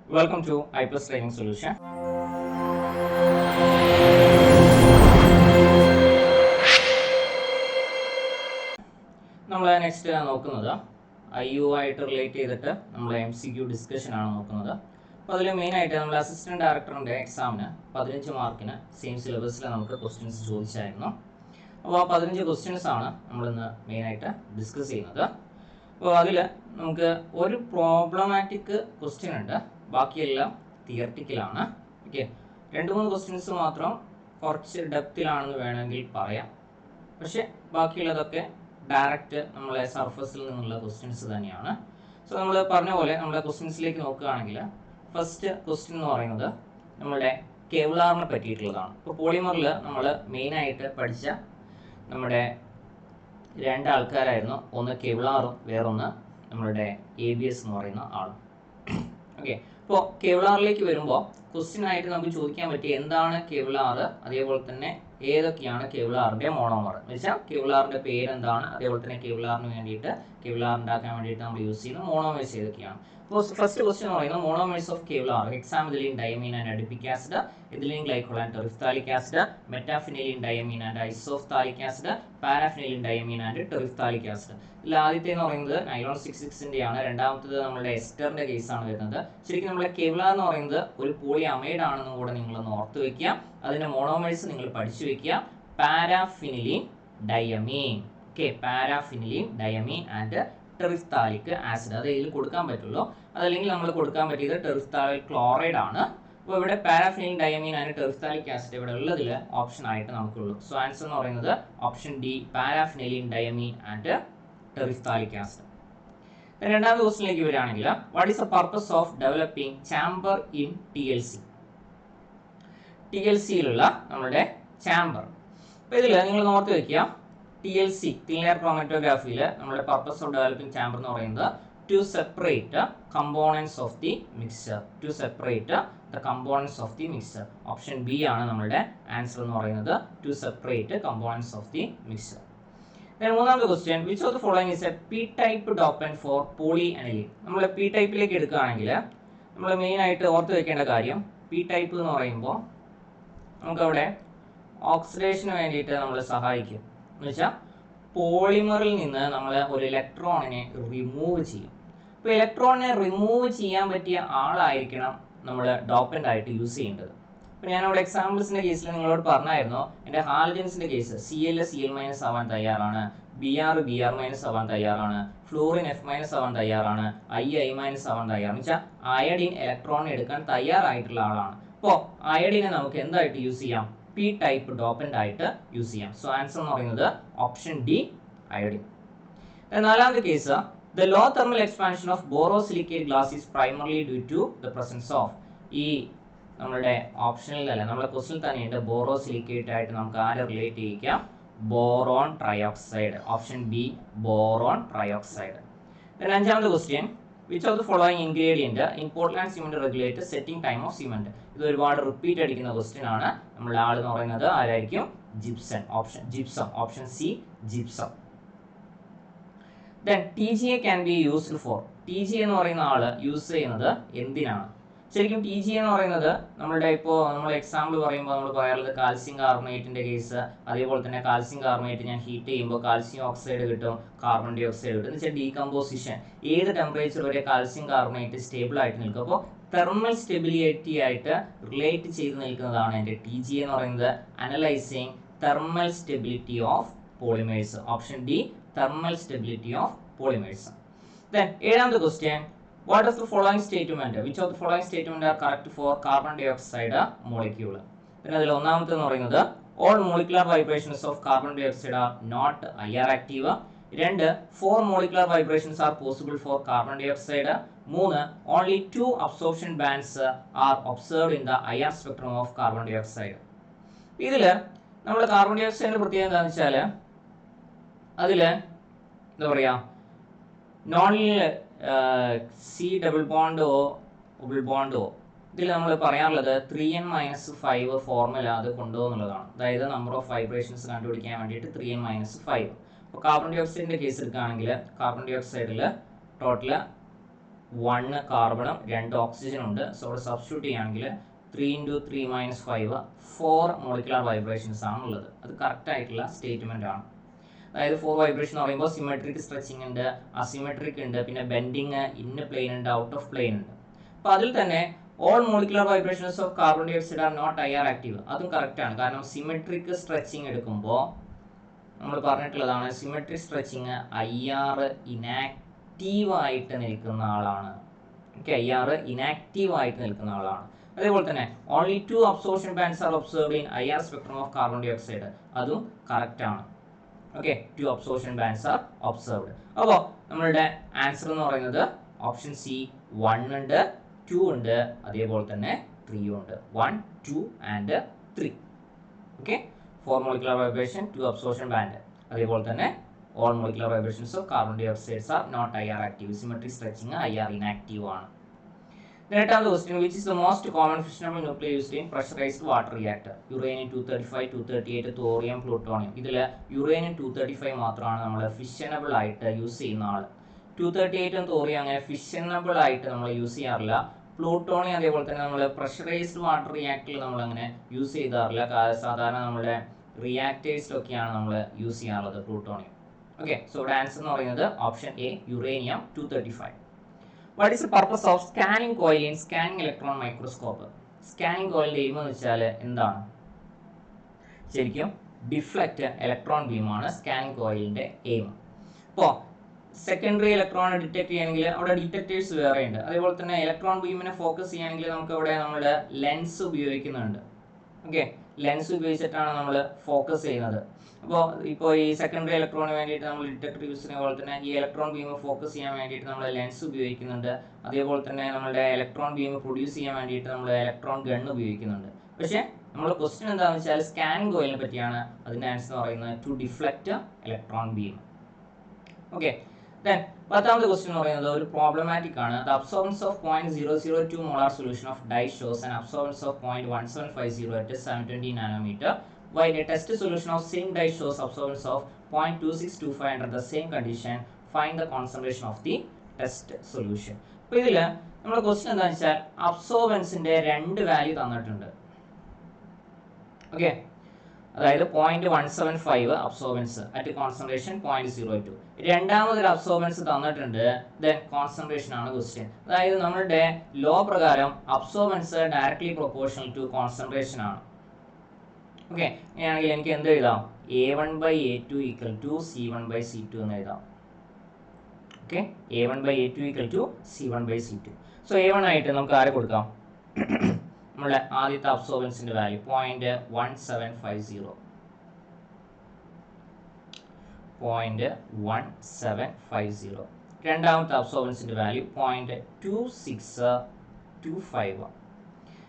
Welcome to I Plus Training Solution. നമ്മൾ next നോക്കുന്നത് IU ആയിട്ട് റിലേറ്റ് ചെയ്തിട്ട് നമ്മൾ MCQ ഡിസ്കഷൻ ആണ് നോക്കുന്നത്. അപ്പോൾ അതിൽ മെയിനായിട്ട് നമ്മൾ അസിസ്റ്റൻറ്റ് ഡയറക്ടറിൻ്റെ എക്സാമിന് 15 മാർക്കിന് സെയിം സിലബസിൽ നമുക്ക് ക്വസ്റ്റ്യൻസ് ചോദിച്ചായിരുന്നു. അപ്പോൾ ആ 15 ക്വസ്റ്റ്യൻസ് ആണ് നമ്മളിന്ന് മെയിനായിട്ട് ഡിസ്കസ് ചെയ്യുന്നത്. അപ്പോൾ അതിൽ നമുക്ക് ഒരു പ്രോബ്ലമാറ്റിക് ക്വസ്റ്റ്യൻ ഉണ്ട്, ബാക്കിയെല്ലാം തിയററ്റിക്കലാണ്. ഓക്കെ, 2-3 ക്വസ്റ്റ്യൻസ് മാത്രം കുറച്ച് ഡെപ്തിലാണെന്ന് വേണമെങ്കിൽ പറയാം, പക്ഷേ ബാക്കിയുള്ളതൊക്കെ ഡയറക്റ്റ് നമ്മളെ സർഫസിൽ നിന്നുള്ള ക്വസ്റ്റ്യൻസ് തന്നെയാണ്. സോ നമ്മൾ പറഞ്ഞ പോലെ നമ്മുടെ ക്വസ്റ്റ്യൻസിലേക്ക് നോക്കുകയാണെങ്കിൽ ഫസ്റ്റ് ക്വസ്റ്റ്യൻ എന്ന് പറയുന്നത് നമ്മുടെ കെവ്ലാറിനെ പറ്റിയിട്ടുള്ളതാണ്. ഇപ്പോൾ പോളിമറിൽ നമ്മൾ മെയിനായിട്ട് പഠിച്ച നമ്മുടെ 2 ആൾക്കാരായിരുന്നു, ഒന്ന് കെവ്ലാറും വേറൊന്ന് നമ്മളുടെ ABS എന്ന് പറയുന്ന ആളും. ഓക്കെ, അപ്പോൾ കെവ്ലാറിലേക്ക് വരുമ്പോൾ ക്വസ്റ്റ്യൻ ആയിട്ട് നമുക്ക് ചോദിക്കാൻ പറ്റിയ എന്താണ് കെവ്ലാർ, അതേപോലെ തന്നെ ഏതൊക്കെയാണ് കെവ്ലാറിൻ്റെ മോണോമർ എന്ന് വെച്ചാൽ കെവ്ലാറിൻ്റെ പേരെന്താണ്, അതേപോലെ തന്നെ കെവ്ലാറിന് വേണ്ടിയിട്ട് കെവ്ലാർ ഉണ്ടാക്കാൻ വേണ്ടിയിട്ട് നമ്മൾ യൂസ് ചെയ്യുന്ന മോണോമേഴ്സ് ഏതൊക്കെയാണ്. അപ്പോൾ ഫസ്റ്റ് ക്വസ്റ്റ്യൻ എന്ന് പറയുന്നത് monomers of Kevlar: hexamethylene, diamine and adipic acid, ethylene glycol and ടെറിഫ്താലിക് acid, metaphenylene, diamine and isophthalic acid, paraphenylene, diamine and ടെറിഫ്താലിക് acid. ഇതിൽ ആദ്യത്തെ എന്ന് പറയുന്നത് നൈലോൺ 66 ആണ്, രണ്ടാമത്തത് നമ്മുടെ എസ്റ്ററിന്റെ കേസാണ് വരുന്നത്. ശരിക്കും നമ്മുടെ കെവ്ലാർ എന്ന് പറയുന്നത് ഒരു പോളി അമൈഡ് ആണെന്നും കൂടെ നിങ്ങളൊന്ന് ഓർത്ത് വെക്കുക. അതിന്റെ മോണോമേഴ്സ് നിങ്ങൾ പഠിച്ചു വെക്കുക: paraphenylene, diamine. Okay, paraphenylene, diamine and ടെറിഫ്താലിക് acid. അത് ഇതിൽ കൊടുക്കാൻ പറ്റുള്ളൂ, അതല്ലെങ്കിൽ നമ്മൾ കൊടുക്കാൻ പറ്റിയത് ടെറിഫ്താലിക് ക്ലോറൈഡ് ആണ്. അപ്പോൾ ഇവിടെ പാരാഫിനിലിൻ, ഡയമീൻ ആൻഡ് ടെറിഫ്താലിക് ആസിഡ് ഇവിടെ ഉള്ളതിൽ ഓപ്ഷൻ ആയിട്ട് നമുക്കുള്ളൂ. സോ ആൻസർ എന്ന് പറയുന്നത് option D, paraphenylene, diamine and ടെറിഫ്താലിക് acid. രണ്ടാമത്തെ ക്വസ്റ്റിനിലേക്ക് വരികയാണെങ്കിൽ what is the purpose of developing chamber in TLC? TLCയിലുള്ള നമ്മുടെ ചാമ്പർ. അപ്പോൾ ഇതിൽ നിങ്ങൾ ഓർത്ത് വയ്ക്കുക, TLC തിൻ ലെയർ ക്രോമാറ്റോഗ്രാഫിയിൽ നമ്മുടെ പർപ്പസ് ഓഫ് ഡെവലപ്പിംഗ് ചാമ്പർ എന്ന് പറയുന്നത് to separate components of the mixture. To separate the components of the mixture. Option B ആണ് നമ്മുടെ ആൻസർ എന്ന് പറയുന്നത്, to separate components of the മിക്സ്ചർ. മൂന്നാമത്തെ question: which of the following is a P-type dopant for polyaniline? നമ്മൾ P-typeലേക്ക് എടുക്കുകയാണെങ്കിൽ നമ്മൾ മെയിനായിട്ട് ഓർത്ത് വെക്കേണ്ട കാര്യം, P-type എന്ന് പറയുമ്പോൾ നമുക്കവിടെ ഓക്സിഡേഷന് വേണ്ടിയിട്ട് നമ്മൾ സഹായിക്കും. എന്ന് വെച്ചാൽ പോളിമറിൽ നിന്ന് നമ്മൾ ഒരു ഇലക്ട്രോണിനെ റിമൂവ് ചെയ്യും. അപ്പോൾ ഇലക്ട്രോണിനെ റിമൂവ് ചെയ്യാൻ പറ്റിയ ആളായിരിക്കണം നമ്മൾ ഡോപ്പൻ്റ് ആയിട്ട് യൂസ് ചെയ്യേണ്ടത്. അപ്പോൾ ഞാനവിടെ എക്സാമ്പിൾസിൻ്റെ കേസിൽ നിങ്ങളോട് പറഞ്ഞായിരുന്നു, എൻ്റെ ഹാലജൻസിൻ്റെ കേസ് Cl Cl- ആവാൻ തയ്യാറാണ്, Br Br- ആവാൻ തയ്യാറാണ്, ഫ്ലൂറിൻ F- ആവാൻ തയ്യാറാണ്, I ആവാൻ തയ്യാറാണ്. വെച്ചാൽ അയഡിൻ ഇലക്ട്രോൺ എടുക്കാൻ തയ്യാറായിട്ടുള്ള ആളാണ്. അപ്പോൾ അയഡിനെ നമുക്ക് എന്തായിട്ട് യൂസ് ചെയ്യാം? P-type ഡോപ്പൻ്റ് ആയിട്ട് യൂസ് ചെയ്യാം. സോ ആൻസർ എന്ന് പറയുന്നത് ഓപ്ഷൻ ഡി, അയഡിൻ. നാലാമത്തെ കേസ്: the low thermal expansion of borosilicate glass is primarily due to the presence of. ഈ നമ്മുടെ ഓപ്ഷനിലല്ല, നമ്മുടെ ക്വസ്റ്റിൽ തന്നെയുണ്ട് ബോറോസിലിക്കേറ്റ് ആയിട്ട് നമുക്ക് ആരെ റിലേറ്റ് ചെയ്യിക്കാം? Boron trioxide. Option B, boron trioxide. അഞ്ചാമത്തെ question: which of the following ingredient in Portland cement regulate setting time of cement? ഇത് ഒരുപാട് റിപ്പീറ്റ് അടിക്കുന്ന ക്വസ്റ്റ്യൻ ആണ്. നമ്മുടെ ആൾ എന്ന് പറയുന്നത് ആരായിരിക്കും? Gypsum. Option C, gypsum. Then TGA can be used for. TGA എന്ന് പറയുന്ന ആള് യൂസ് ചെയ്യുന്നത് എന്തിനാണ്? ശരിക്കും TGA എന്ന് പറയുന്നത് നമ്മളുടെ ഇപ്പോൾ നമ്മൾ എക്സാമ്പിൾ പറയുമ്പോൾ നമ്മൾ പറയാറുള്ളത് കാൽസ്യം കാർബണേറ്റിന്റെ കേസ്, അതേപോലെ തന്നെ കാൽസ്യം കാർബണേറ്റ് ഞാൻ ഹീറ്റ് ചെയ്യുമ്പോൾ കാൽസ്യം ഓക്സൈഡ് കിട്ടും, കാർബൺ ഡൈ ഓക്സൈഡ് കിട്ടും. എന്ന് വെച്ചാൽ ഡീകമ്പോസിഷൻ ഏത് ടെമ്പറേച്ചർ വരെ കാൽസ്യം കാർബണേറ്റ് സ്റ്റേബിൾ ആയിട്ട് നിൽക്കും. അപ്പോൾ തെർമൽ സ്റ്റെബിലിറ്റി ആയിട്ട് റിലേറ്റ് ചെയ്ത് നിൽക്കുന്നതാണ് എൻ്റെ TGA എന്ന് പറയുന്നത്, analysing thermal stability of polymers. Option D, thermal stability of polymers. Then ഏഴാമത്തെ question: what is the following statement? Which of the following statement are correct for carbon dioxide molecule? പിന്നെ അതിൽ ഒന്നാമത്തെ എന്ന് പറയുന്നത് all molecular vibrations of carbon dioxide are not IR active. 2, 4 molecular vibrations are possible for carbon dioxide. 3, only 2 absorption bands are observed in the IR spectrum of carbon dioxide. ഇതിൽ നമ്മൾ carbon dye ഓക്സൈഡിന്റെ പ്രത്യേകത എന്താണെന്ന് വെച്ചാൽ അതിൽ എന്താ പറയുക, non C double bond O double bond O. ഇതിൽ നമ്മൾ പറയാറുള്ളത് 3n-5 ഫോർമുല അത് കൊണ്ടുപോകുന്നുള്ളതാണ്. അതായത് നമ്പർ ഓഫ് വൈബ്രേഷൻസ് കണ്ടുപിടിക്കാൻ വേണ്ടിയിട്ട് 3n-5. അപ്പോൾ കാർബൺ ഡൈ ഓക്സൈഡിൻ്റെ കേസ് എടുക്കുകയാണെങ്കിൽ കാർബൺ ഡൈ ഓക്സൈഡിൽ ടോട്ടൽ 1 കാർബണും 2 ഓക്സിജനും ഉണ്ട്. സോ ഇവിടെ സബ്സ്റ്റിറ്റ്യൂട്ട് ചെയ്യുകയാണെങ്കിൽ 3 × 3 - 5 4 മോളിക്കുലർ വൈബ്രേഷൻസ് ആണുള്ളത്. അത് കറക്റ്റ് ആയിട്ടുള്ള സ്റ്റേറ്റ്മെന്റ് ആണ്. അതായത് 4 വൈബ്രേഷൻ എന്ന് പറയുമ്പോൾ സിമെട്രിക് സ്ട്രെച്ചിങ് ഉണ്ട്, അസിമെട്രിക് ഉണ്ട്, പിന്നെ ബെൻഡിങ്, ഇൻ പ്ലെയിൻ ഉണ്ട്, ഔട്ട് ഓഫ് പ്ലെയിൻ ഉണ്ട്. അപ്പോൾ അതിൽ തന്നെ all molecular vibrations of carbon dye oxide are not IR active. അതും കറക്റ്റ് ആണ്. കാരണം സിമെട്രിക് സ്ട്രെച്ചിങ് എടുക്കുമ്പോൾ നമ്മൾ പറഞ്ഞിട്ടുള്ളതാണ് സിമെട്രിക് സ്ട്രെച്ചിങ് IR ഇനാക്റ്റീവ് ആയിട്ട് നിൽക്കുന്ന ആളാണ്. ഓക്കെ, IR ഇനാക്റ്റീവ് ആയിട്ട് നിൽക്കുന്ന ആളാണ്. അതേപോലെ തന്നെ only 2 absorption bands are observed in IR spectrum of carbon dye ഓക്സൈഡ്. അതും കറക്റ്റ് ആണ്. Okay, 2 absorption bands are observed. അപ്പോൾ നമ്മളുടെ ആൻസർ എന്ന് പറയുന്നത് ഓപ്ഷൻ സി 1 ഉണ്ട്, 2 ഉണ്ട്, അതേപോലെ തന്നെ 3 ഉണ്ട്. 1, 2 and 3. Okay, 4 molecular vibration, 2 absorption band. അതേപോലെ തന്നെ all molecular vibrations of carbon dioxide are not IR active. Symmetric stretching IR inactive ആണ്. Then the question, which is the most common fissionable nuclei used in pressurized water reactor? Uranium 235, 238, thorium, plutonium. ഇതിൽ uranium 235 മാത്രമാണ് നമ്മൾ fissionable ആയിട്ട് use ചെയ്യുന്ന ആൾ. 238 thorium അങ്ങനെ ഫിഷനബിൾ ആയിട്ട് നമ്മൾ use ചെയ്യാറില്ല. പ്ലൂട്ടോണിയം അതേപോലെ തന്നെ നമ്മൾ പ്രഷറൈസ്ഡ് വാട്ടർ റിയാക്ടറിൽ നമ്മൾ അങ്ങനെ യൂസ് ചെയ്താറില്ല. സാധാരണ നമ്മുടെ റിയാക്ടേഴ്സിലൊക്കെയാണ് നമ്മൾ യൂസ് ചെയ്യാറുള്ളത് പ്ലൂട്ടോണിയം. ഓക്കെ, സോ ഇവിടെ ആൻസർ എന്ന് പറയുന്നത് option A uranium 235. What is the purpose of scanning coil in scanning electron microscope? Scanning കോയിലിന്റെ എയിം എന്ന് വെച്ചാൽ എന്താണ്? ശരിക്കും ഡിഫ്ലക്റ്റ് ഇലക്ട്രോൺ ബീമാണ് സ്കാനിങ് കോയിലിന്റെ എയിം. അപ്പോൾ സെക്കൻഡറി ഇലക്ട്രോൺ ഡിറ്റക്ട് ചെയ്യണമെങ്കിൽ അവിടെ ഡിറ്റക്ടേഴ്സ് വേറെ ഉണ്ട്. അതേപോലെ തന്നെ ഇലക്ട്രോൺ ബീമിനെ ഫോക്കസ് ചെയ്യണമെങ്കിൽ നമുക്ക് ഇവിടെ നമ്മുടെ ലെൻസ് ഉപയോഗിക്കുന്നുണ്ട്. ഓക്കെ, ലെൻസ് ഉപയോഗിച്ചിട്ടാണ് നമ്മൾ ഫോക്കസ് ചെയ്യുന്നത്. ഇപ്പോൾ ഈ സെക്കൻഡറി ഇലക്ട്രോണിന് വേണ്ടിയിട്ട് നമ്മൾ ഡിറ്റക്ടർ യൂസ് ചെയ്യുന്ന പോലെ തന്നെ ഈ ഇലക്ട്രോൺ ബീം ഫോക്കസ് ചെയ്യാൻ വേണ്ടിയിട്ട് നമ്മൾ ലെൻസ് ഉപയോഗിക്കുന്നുണ്ട്. അതേപോലെ തന്നെ നമ്മുടെ ഇലക്ട്രോൺ ബീം പ്രൊഡ്യൂസ് ചെയ്യാൻ വേണ്ടിയിട്ട് നമ്മൾ ഇലക്ട്രോൺ ഗൺ ഉപയോഗിക്കുന്നുണ്ട്. പക്ഷേ നമ്മുടെ ക്വസ്റ്റ്യൻ എന്താണെന്ന് വെച്ചാൽ സ്കാനിങ് കോയിലിനെ പറ്റിയാണ്. അതിൻ്റെ ആൻസർ എന്ന് പറയുന്നത് to deflect electron beam. Okay, then പത്താമത്തെ ക്വസ്റ്റ്യൻ എന്ന് പറയുന്നത് ഒരു പ്രോബ്ലമാറ്റിക് ആണ്. The absorbance of 0.002 molar solution of dye shows an absorbance of 0.1750 at 720 nanometer, while a test solution of same dye shows absorbance of 0.2625 under the same condition. Find the concentration of the test solution. അപ്പോൾ ഇതിൽ നമ്മുടെ question എന്താണെന്ന് വെച്ചാൽ അബ്സോർബൻസിന്റെ 2 value തന്നിട്ടുണ്ട്. Okay, അതായത് 0.175 absorbents at concentration 0.02. രണ്ടാമതൊരു absorbance തന്നിട്ടുണ്ട്. Then concentration ആണ് ക്വസ്റ്റ്യൻ. അതായത് നമ്മുടെ ലോ പ്രകാരം absorbance directly proportional to concentration ആണ്. ഓക്കെ, അങ്ങനെയാണെങ്കിൽ എനിക്ക് എന്ത് എഴുതാം? A1/A2 = C1/C2 എന്ന് എഴുതാം. Okay, A1/A2 = C1/C2. So A1 ആയിട്ട് നമുക്ക് ആരെ കൊടുക്കാം? നമ്മുടെ ആദ്യത്തെ അബ്സോർബൻസിന്റെ വാല്യൂ 0.1750. 0.1750. രണ്ടാമത്തെ അബ്സോർബൻസിന്റെ വാല്യൂ 0.2625.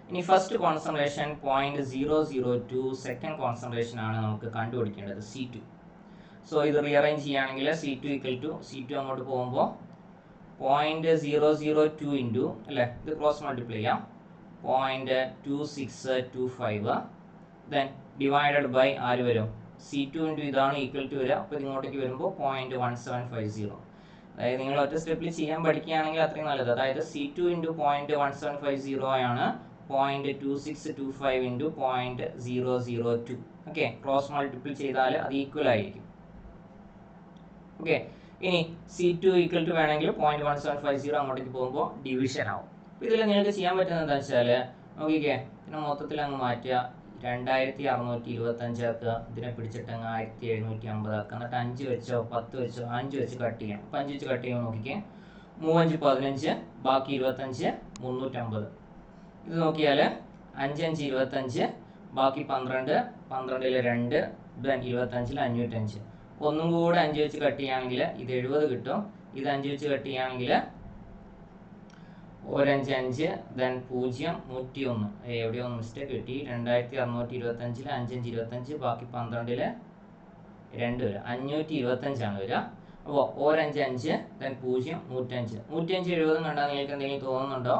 ഇനി ഫസ്റ്റ് കോൺസെൻട്രേഷൻ 0.002, സെക്കൻഡ് കോൺസെൻട്രേഷൻ ആണ് നമുക്ക് കണ്ടുപിടിക്കേണ്ടത് C2. സോ ഇത് റീഅറേഞ്ച് ചെയ്യുകയാണെങ്കിൽ C2 അങ്ങോട്ട് പോകുമ്പോൾ 0.002 ഇൻറ്റു അല്ലേ, ഇത് ക്രോസ് മൾട്ടിപ്ലൈ ചെയ്യാം 0.2625, ദെൻ ഡിവൈഡഡ് ബൈ ആര് വരും? C2 ഇൻറ്റു ഇതാണ് ഈക്വൽ ടു വരിക. അപ്പോൾ ഇങ്ങോട്ടേക്ക് വരുമ്പോൾ 0.1750. അതായത് നിങ്ങൾ ഒറ്റ സ്റ്റെപ്പിൽ ചെയ്യാൻ പഠിക്കുകയാണെങ്കിൽ അത്രയും നല്ലത്. അതായത് C2 ഇൻറ്റു 0.1750 ആണ് 0.2625 ഇൻറ്റു 0.002. ഓക്കെ, ക്രോസ് മൾട്ടിപ്പിൾ ചെയ്താൽ അത് ഈക്വൽ ആയിരിക്കും. ഓക്കെ, ഇനി C2 ഈക്വൽ ടു വേണമെങ്കിൽ 0.1750 അങ്ങോട്ടേക്ക് പോകുമ്പോൾ ഡിവിഷൻ ആവും. അപ്പോൾ ഇതിൽ നിങ്ങൾക്ക് ചെയ്യാൻ പറ്റുന്നത് എന്താ വെച്ചാൽ നോക്കിക്കേ, പിന്നെ മൊത്തത്തിൽ അങ്ങ് മാറ്റുക. 2625 ആക്കുക. ഇതിനെ പിടിച്ചിട്ട് അങ്ങ് 1750 ആക്കുക. എന്നിട്ട് 5 വെച്ചോ 10 വെച്ചോ 5 വെച്ച് കട്ട് ചെയ്യാം. അപ്പോൾ 5 വെച്ച് കട്ട് ചെയ്യുമ്പോൾ നോക്കിക്കേ, 3 5 15, ബാക്കി 25 350. ഇത് നോക്കിയാൽ 5 5 25, ബാക്കി 12, 12 2, ദെൻ 25 505. ഒന്നും കൂടെ 5 വെച്ച് കട്ട് ചെയ്യുകയാണെങ്കിൽ ഇത് 70 കിട്ടും. ഇത് 5 വെച്ച് കട്ട് ചെയ്യുകയാണെങ്കിൽ 1 5 5, ദെൻ 0 101. എവിടെയോ ഒന്ന് മിസ്റ്റേക്ക് കിട്ടി. 2625 5 5 25, ബാക്കി 12 2 വരിക 525 ആണ് വരിക. അപ്പോൾ 1 5 5, ദെൻ 0 105. 105 70 കണ്ടാൽ നിങ്ങൾക്ക് എന്തെങ്കിലും തോന്നുന്നുണ്ടോ?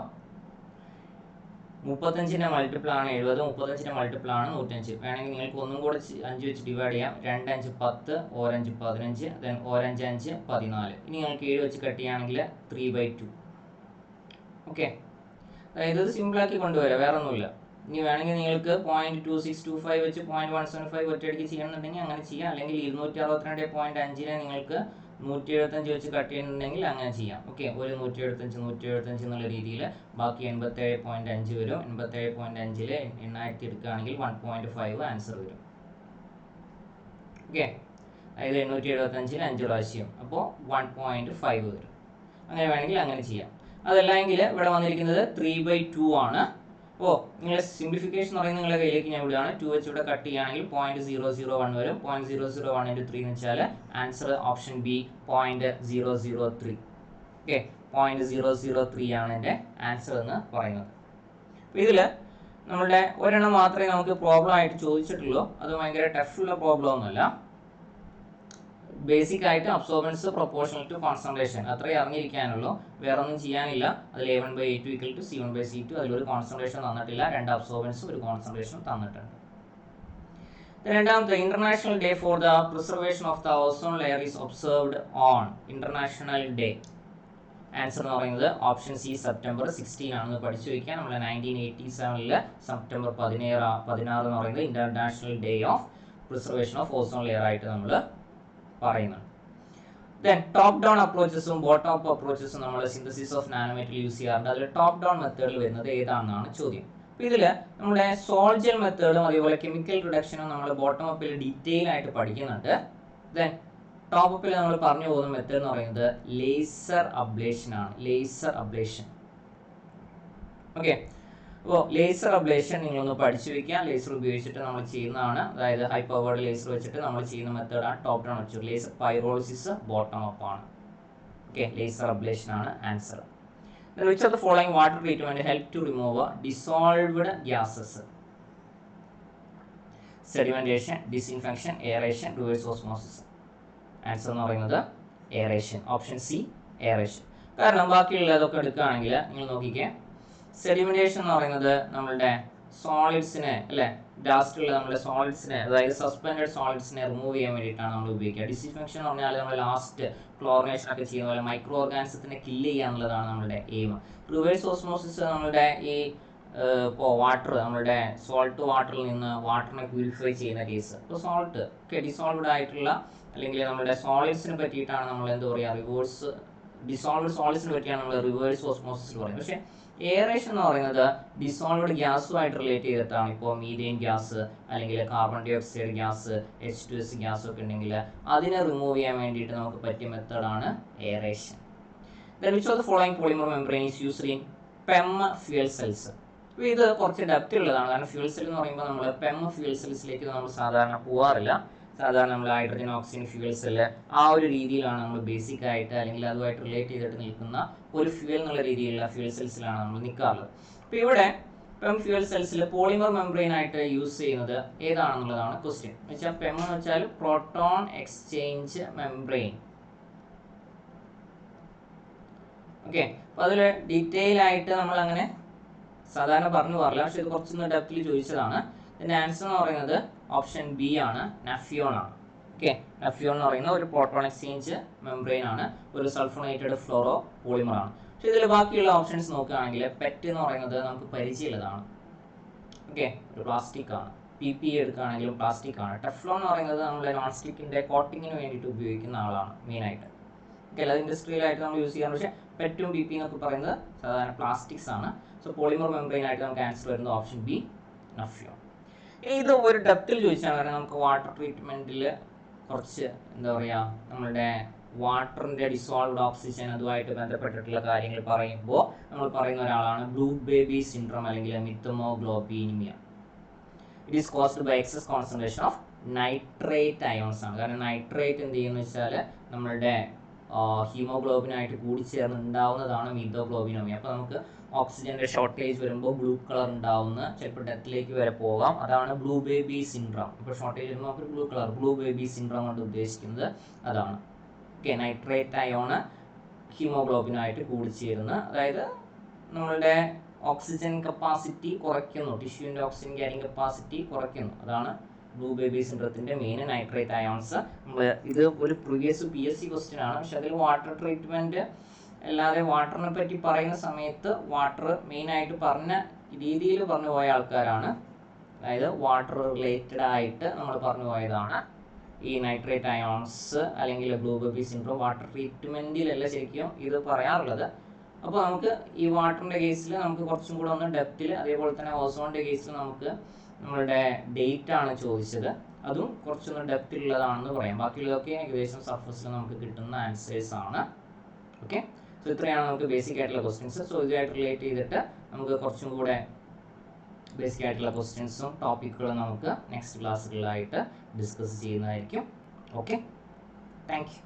35ന്റെ മൾട്ടിപ്പിൾ ആണ് 70, 35ന്റെ മൾട്ടിപ്പിൾ ആണ് 105. വേണമെങ്കിൽ നിങ്ങൾക്ക് ഒന്നും കൂടെ 5 വെച്ച് ഡിവൈഡ് ചെയ്യാം. 2 5 10, 1 5 15, ദെൻ 1 5 5 14. ഇനി നിങ്ങൾക്ക് 7 വെച്ച് കട്ട് ചെയ്യുകയാണെങ്കിൽ 3/2. ഓക്കെ, അതായത് ഇത് സിമ്പിളാക്കി കൊണ്ടുവരാം, വേറെ ഒന്നുമില്ല. ഇനി വേണമെങ്കിൽ നിങ്ങൾക്ക് 0.2625 വെച്ച് 0.175 ഒറ്റയടിക്ക് ചെയ്യണമെന്നുണ്ടെങ്കിൽ അങ്ങനെ ചെയ്യാം. അല്ലെങ്കിൽ 262.5 നിങ്ങൾക്ക് 175 വെച്ച് കട്ട് ചെയ്യുന്നുണ്ടെങ്കിൽ അങ്ങനെ ചെയ്യാം. ഓക്കെ, ഒരു 175 എന്നുള്ള രീതിയിൽ ബാക്കി 87.5 വരും. 87.5 8,000 എടുക്കുകയാണെങ്കിൽ 1.5 ആൻസർ വരും. ഓക്കെ, അതായത് 875 5 പ്രാവശ്യം, അപ്പോൾ 1.5 വരും. അങ്ങനെ വേണമെങ്കിൽ അങ്ങനെ ചെയ്യാം. അതല്ലെങ്കിൽ ഇവിടെ വന്നിരിക്കുന്നത് 3/2 ആണ്. അപ്പോൾ നിങ്ങളുടെ സിംപ്ലിഫിക്കേഷൻ എന്ന് പറയുന്നത് നിങ്ങളുടെ കയ്യിലേക്ക് ഞാൻ വിടുകയാണ്. 2 വെച്ച് ഇവിടെ കട്ട് ചെയ്യുകയാണെങ്കിൽ 0.001 വരും. 0.001 × 3 എന്ന് വെച്ചാൽ ആൻസർ ഓപ്ഷൻ ബി 0.003. ഓക്കെ, 0.003 ആണ് എൻ്റെ ആൻസർ എന്ന് പറയുന്നത്. അപ്പോൾ ഇതിൽ നമ്മളുടെ ഒരെണ്ണം മാത്രമേ നമുക്ക് പ്രോബ്ലം ആയിട്ട് ചോദിച്ചിട്ടുള്ളൂ. അത് ഭയങ്കര ടഫുള്ള പ്രോബ്ലം ഒന്നുമല്ല. ബേസിക് ആയിട്ട് അബ്സോർബൻസ് പ്രൊപ്പോർഷണൽ ടു കോൺസെൻട്രേഷൻ അത്രയും അറിഞ്ഞിരിക്കാനുള്ളൂ, വേറെ ഒന്നും ചെയ്യാനില്ല. അതിൽ A1/A2 = C1/C2. അതിലൊരു കോൺസെൻട്രേഷൻ തന്നിട്ടില്ല, 2 അബ്സോർബൻസും ഒരു കോൺസെൻട്രേഷൻ തന്നിട്ടുണ്ട്. രണ്ടാമത്തെ, international day for the preservation of the ozone layer is observed on. International day answer എന്ന് പറയുന്നത് ഓപ്ഷൻ സി സെപ്റ്റംബർ 16 ആണെന്ന് പഠിച്ചു വയ്ക്കുക. നമ്മൾ 1987 സെപ്റ്റംബർ 16 എന്ന് പറയുന്നത് international day of preservation of ozone layer ആയിട്ട് നമ്മൾ പറയുന്നുണ്ട്. ദെൻ ടോപ്പ് ഡൗൺ അപ്രോച്ചസും ബോട്ടം അപ്പ് അപ്രോച്ചസും നമ്മൾ സിന്തസിസ് ഓഫ് നാനോമെറ്റീരിയൽ യൂസ് ചെയ്യാറുണ്ട്. അതിൽ ടോപ്പ് ഡൗൺ മെത്തേഡിൽ വരുന്നത് ഏതാണെന്നാണ് ചോദ്യം. അപ്പോൾ ഇതിൽ നമ്മുടെ സോൾജൽ മെത്തേഡും അതേപോലെ കെമിക്കൽ റിഡക്ഷനും നമ്മൾ ബോട്ടം അപ്പിൽ ഡീറ്റെയിൽ ആയിട്ട് പഠിക്കുന്നുണ്ട്. ദെൻ ടോപ്പ് അപ്പിൽ നമ്മൾ പറഞ്ഞു പോകുന്ന മെത്തേഡ് എന്ന് പറയുന്നത് ലേസർ അബ്ലേഷൻ ആണ്. Laser ablation. ഓക്കെ, അപ്പോൾ ലേസർ അബ്ലേഷൻ നിങ്ങളൊന്ന് പഠിച്ചു വയ്ക്കുക. ലേസർ ഉപയോഗിച്ചിട്ട് നമ്മൾ ചെയ്യുന്നതാണ്. അതായത് ഹൈ പവേർഡ് ലേസർ വെച്ചിട്ട് നമ്മൾ ചെയ്യുന്ന മെത്തേഡാണ് ടോപ്പ് ഡൗൺ വെച്ചു. ലേസർ പൈറോളിസിസ് ബോട്ടം അപ്പ് ആണ്. ഓക്കെ, ലേസർ അബ്ലേഷൻ ആണ് answer. Which of the following water treatment help to remove dissolved gases? Sedimentation, disinfection, aeration, reverse osmosis. Answer എന്ന് പറയുന്നത് എയറേഷൻ, ഓപ്ഷൻ സി എയറേഷൻ. കാരണം ബാക്കിയുള്ളതൊക്കെ എടുക്കുകയാണെങ്കിൽ നിങ്ങൾ നോക്കിക്കേ, സെഡിമെന്റേഷൻ എന്ന് പറയുന്നത് നമ്മളുടെ സോളിഡ്സിനെ അല്ലെ, ലാസ്റ്റുള്ള നമ്മുടെ സോളിഡ്സിനെ, അതായത് സസ്പെൻഡഡ് സോളിഡ്സിനെ റിമൂവ് ചെയ്യാൻ വേണ്ടിയിട്ടാണ് നമ്മൾ ഉപയോഗിക്കുക. ഡിസിൻഫെക്ഷൻ എന്ന് പറഞ്ഞാൽ നമ്മൾ ലാസ്റ്റ് ക്ലോറിനേഷൻ ഒക്കെ ചെയ്യുന്ന പോലെ മൈക്രോ ഓർഗാനിസത്തിനെ കില്ല് ചെയ്യുക എന്നുള്ളതാണ് നമ്മുടെ എയിം. റിവേഴ്സ് ഓസ്മോസിസ് നമ്മളുടെ ഈ ഇപ്പോൾ വാട്ടർ, നമ്മുടെ സോൾട്ട് വാട്ടറിൽ നിന്ന് വാട്ടറിനെ പ്യൂരിഫൈ ചെയ്യുന്ന കേസ്. ഇപ്പോൾ സോൾട്ട് ഒക്കെ ഡിസോൾവ്ഡ് ആയിട്ടുള്ള അല്ലെങ്കിൽ നമ്മുടെ സോളിഡ്സിനെ പറ്റിയിട്ടാണ് നമ്മൾ എന്താ പറയുക, റിവേഴ്സ് ഡിസോൾവ്ഡ് സോളിഡ്സിനെ പറ്റിയാണ് നമ്മൾ റിവേഴ്സ് ഓസ്മോസിസ് പറയുന്നത്. പക്ഷേ എയറേഷൻ എന്ന് പറയുന്നത് ഡിസോൾവ്ഡ് ഗ്യാസുമായിട്ട് റിലേറ്റ് ചെയ്തിട്ടാണ്. ഇപ്പോൾ മീഥെയിൻ ഗ്യാസ് അല്ലെങ്കിൽ കാർബൺ ഡൈ ഓക്സൈഡ് ഗ്യാസ്, H2S ഗ്യാസ് ഒക്കെ ഉണ്ടെങ്കിൽ അതിനെ റിമൂവ് ചെയ്യാൻ വേണ്ടിയിട്ട് നമുക്ക് പറ്റിയ മെത്തേഡാണ് aeration. Which of the following polymer membrane is used in PEM fuel cells? അപ്പോൾ ഇത് കുറച്ച് ഡെപ്ത് ഉള്ളതാണ്. കാരണം ഫ്യൂൽ സെൽ എന്ന് പറയുമ്പോൾ നമ്മൾ PEM ഫ്യൂൽ സെൽസിലേക്ക് നമ്മൾ സാധാരണ പോകാറില്ല. സാധാരണ നമ്മൾ ഹൈഡ്രജൻ ഓക്സിജൻ ഫ്യൂൽ സെല്ല് ആ ഒരു രീതിയിലാണ് നമ്മൾ ബേസിക് ആയിട്ട് അല്ലെങ്കിൽ അതുമായിട്ട് റിലേറ്റ് ചെയ്തിട്ട് നിൽക്കുന്ന ഒരു ഫ്യൂൽ എന്നുള്ള രീതിയിലുള്ള ഫ്യൂൽ സെൽസിലാണ് നമ്മൾ നിൽക്കാറുള്ളത്. അപ്പോൾ ഇവിടെ PEM ഫ്യൂൽ സെൽസിൽ പോളിമർ മെംബ്രെയിൻ ആയിട്ട് യൂസ് ചെയ്യുന്നത് ഏതാണെന്നുള്ളതാണ് ക്വസ്റ്റ്യൻ. എന്ന് വെച്ചാൽ PEM എന്ന് വെച്ചാൽ പ്രോട്ടോൺ എക്സ്ചേഞ്ച് മെംബ്രെയിൻ. ഓക്കെ, അപ്പോൾ അതിൽ ഡീറ്റെയിൽ ആയിട്ട് നമ്മൾ അങ്ങനെ സാധാരണ പറഞ്ഞു പോകാറില്ല. പക്ഷെ ഇത് കുറച്ചൊന്ന് ഡെപ്തിൽ ചോദിച്ചതാണ്. ഇതിൻ്റെ ആൻസർ എന്ന് പറയുന്നത് ഓപ്ഷൻ ബി ആണ്, നഫ്യോൺ ആണ്. ഓക്കെ, നഫ്യോൺ എന്ന് പറയുന്ന ഒരു പ്രോട്ടോൺ എക്സ്ചേഞ്ച് മെംബ്രെയിൻ ആണ്, ഒരു സൾഫോണേറ്റഡ് ഫ്ലോറോ പോളിമർ ആണ്. പക്ഷെ ഇതിൽ ബാക്കിയുള്ള ഓപ്ഷൻസ് നോക്കുകയാണെങ്കിൽ പെറ്റ് എന്ന് പറയുന്നത് നമുക്ക് പരിചയമുള്ളതാണ്. ഓക്കെ, ഒരു പ്ലാസ്റ്റിക് ആണ്. PPE എടുക്കുകയാണെങ്കിലും പ്ലാസ്റ്റിക് ആണ്. ടെഫ്ലോൺ എന്ന് പറയുന്നത് നമ്മുടെ നോൺ സ്റ്റിക്കിൻ്റെ കോട്ടിങ്ങിന് വേണ്ടിയിട്ട് ഉപയോഗിക്കുന്ന ആളാണ് മെയിനായിട്ട്. ഓക്കെ, അല്ലാതെ ഇൻഡസ്ട്രിയലായിട്ട് നമ്മൾ യൂസ് ചെയ്യാറ്. പക്ഷേ പെറ്റും PP എന്നൊക്കെ പറയുന്നത് സാധാരണ പ്ലാസ്റ്റിക്സ് ആണ്. സോ പോളിമർ മെംബ്രെയിൻ ആയിട്ട് നമുക്ക് ആൻസർ വരുന്നത് ഓപ്ഷൻ ബി, നഫ്യോൺ. ഇത് ഒരു ഡെപ്തിൽ ചോദിച്ചാണ്. കാരണം നമുക്ക് വാട്ടർ ട്രീറ്റ്മെൻറ്റിൽ കുറച്ച് എന്താ പറയുക, നമ്മളുടെ വാട്ടറിൻ്റെ ഡിസോൾവ്ഡ് ഓക്സിജൻ അതുമായിട്ട് ബന്ധപ്പെട്ടിട്ടുള്ള കാര്യങ്ങൾ പറയുമ്പോൾ നമ്മൾ പറയുന്ന ഒരാളാണ് ബ്ലൂ ബേബി സിൻഡ്രോം അല്ലെങ്കിൽ methaemoglobinaemia. It is caused by excess concentration of nitrate ions ആണ്. കാരണം നൈട്രേറ്റ് എന്ത് ചെയ്യുന്നു വെച്ചാൽ നമ്മളുടെ ഹീമോഗ്ലോബിനായിട്ട് കൂടിച്ചേർന്ന് ഉണ്ടാവുന്നതാണ് മീത്തോഗ്ലോബിനോമിയ. അപ്പോൾ നമുക്ക് ഓക്സിജൻ്റെ ഷോർട്ടേജ് വരുമ്പോൾ ബ്ലൂ കളർ ഉണ്ടാവുന്ന, ചിലപ്പോൾ ഡെത്തിലേക്ക് വരെ പോകാം. അതാണ് ബ്ലൂ ബേബി സിൻഡ്രോം. ഇപ്പോൾ ഷോർട്ടേജ് വരുമ്പോൾ നമുക്ക് blue colour, blue baby syndrome കൊണ്ട് ഉദ്ദേശിക്കുന്നത് അതാണ്. ഓക്കെ, നൈട്രേറ്റ് അയോണ് ഹീമോഗ്ലോബിനായിട്ട് കൂടിച്ചേരുന്ന, അതായത് നമ്മളുടെ ഓക്സിജൻ കപ്പാസിറ്റി കുറയ്ക്കുന്നു, ടിഷ്യൂവിൻ്റെ ഓക്സിജൻ ക്യാരിങ് കപ്പാസിറ്റി കുറയ്ക്കുന്നു. അതാണ് ബ്ലൂ ബേബി സിൻഡ്രത്തിൻ്റെ മെയിൻ നൈട്രേറ്റ് അയോൺസ്. നമ്മൾ ഇത് ഒരു പ്രീവിയസ് PSC ക്വസ്റ്റ്യൻ ആണ്. പക്ഷെ അതിൽ വാട്ടർ ട്രീറ്റ്മെൻറ്റ് അല്ലാതെ വാട്ടറിനെ പറ്റി പറയുന്ന സമയത്ത് വാട്ടർ മെയിനായിട്ട് പറഞ്ഞ രീതിയിൽ പറഞ്ഞു പോയ ആൾക്കാരാണ്. അതായത് വാട്ടർ റിലേറ്റഡ് ആയിട്ട് നമ്മൾ പറഞ്ഞു പോയതാണ് ഈ നൈട്രേറ്റ് അയോൺസ് അല്ലെങ്കിൽ ബ്ലൂ ബേബി സിൻഡ്രോം. വാട്ടർ ട്രീറ്റ്മെൻറ്റിലല്ല ശരിക്കും ഇത് പറയാറുള്ളത്. അപ്പോൾ നമുക്ക് ഈ വാട്ടറിൻ്റെ കേസിൽ നമുക്ക് കുറച്ചും കൂടെ ഒന്ന് ഡെപ്തിൽ, അതേപോലെ തന്നെ ഓസോണിൻ്റെ കേസിൽ നമുക്ക് നമ്മളുടെ ഡേറ്റ് ആണ് ചോദിച്ചത്, അതും കുറച്ചൊന്ന് ഡെപ്തിലുള്ളതാണെന്ന് പറയാം. ബാക്കിയുള്ളതൊക്കെ ഏകദേശം സർഫസിൽ നമുക്ക് കിട്ടുന്ന ആൻസേഴ്സ് ആണ്. ഓക്കെ, സോ ഇത്രയാണ് നമുക്ക് ബേസിക് ആയിട്ടുള്ള ക്വസ്റ്റ്യൻസ്. സോ ഇതുമായിട്ട് റിലേറ്റ് ചെയ്തിട്ട് നമുക്ക് കുറച്ചും കൂടെ ബേസിക് ആയിട്ടുള്ള ക്വസ്റ്റ്യൻസും ടോപ്പിക്കുകളും നമുക്ക് നെക്സ്റ്റ് ക്ലാസ്സുകളിലായിട്ട് ഡിസ്കസ് ചെയ്യുന്നതായിരിക്കും. Okay, thank you.